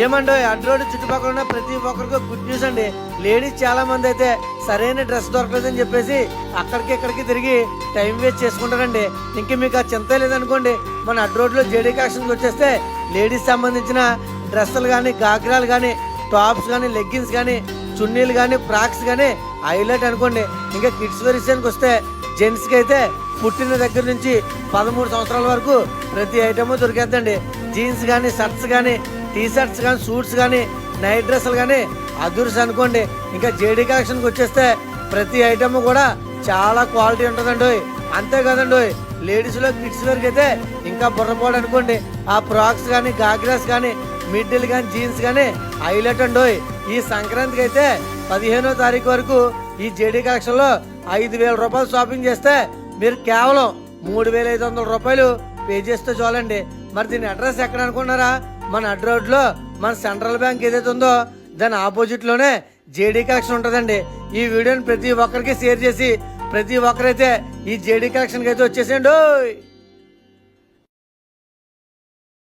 ఏమండో అడ్రోడ్ చుట్టుపక్కల ఉన్న ప్రతి ఒక్కరికి గుడ్ న్యూస్ అండి. లేడీస్ చాలా మంది అయితే సరైన డ్రెస్ దొరకలేదని చెప్పేసి అక్కడికి ఇక్కడికి తిరిగి టైం వేస్ట్ చేసుకుంటారండి. ఇంక మీకు ఆ చింత లేదనుకోండి, మన అడ్రోడ్లో జేడీ కలెక్షన్కి వచ్చేస్తే లేడీస్ సంబంధించిన డ్రెస్సులు కానీ, గాగ్రాలు కానీ, టాప్స్ కానీ, లెగ్గిన్స్ కానీ, చున్నీలు కానీ, ఫ్రాక్స్ కానీ హైలైట్ అనుకోండి. ఇంకా కిడ్స్ వేర్ విషయానికి వస్తే జెంట్స్కి అయితే పుట్టిన దగ్గర నుంచి 13 సంవత్సరాల వరకు ప్రతి ఐటమ్ దొరికేద్దండి. జీన్స్ కానీ, షర్ట్స్ కానీ, టీ షర్ట్స్ కానీ, సూట్స్ కానీ, నైట్ డ్రెస్సులు కానీ అదుర్స్ అనుకోండి. ఇంకా జేడీ కలెక్షన్కి వచ్చేస్తే ప్రతి ఐటమ్ కూడా చాలా క్వాలిటీ ఉంటుందండి. అంతేకాదండి, లేడీస్లో కిడ్స్ వేర్కి అయితే ఇంకా బుర్రపోడు అనుకోండి. ఆ ఫ్రాక్స్ కానీ, గాగ్రాస్ కానీ, మిడ్డీలు కానీ, జీన్స్ కానీ హైలైట్ అండి. ఈ సంక్రాంతికి అయితే 15వ తారీఖు వరకు ఈ జేడీ కలెక్షన్లో 5,000 రూపాయలు షాపింగ్ చేస్తే మీరు కేవలం 3,500 రూపాయలు పే చేస్తే చాలండి. మరి దీని అడ్రస్ ఎక్కడ అనుకున్నారా? మన అడ్రోడ్లో మన సెంట్రల్ బ్యాంక్ ఏదైతే ఉందో దాని ఆపోజిట్ లోనే జేడీ కలెక్షన్ ఉంటుందండి. ఈ వీడియోని ప్రతి ఒక్కరికి షేర్ చేసి ప్రతి ఒక్కరైతే ఈ జేడీ కలెక్షన్కి అయితే వచ్చేసేయండి.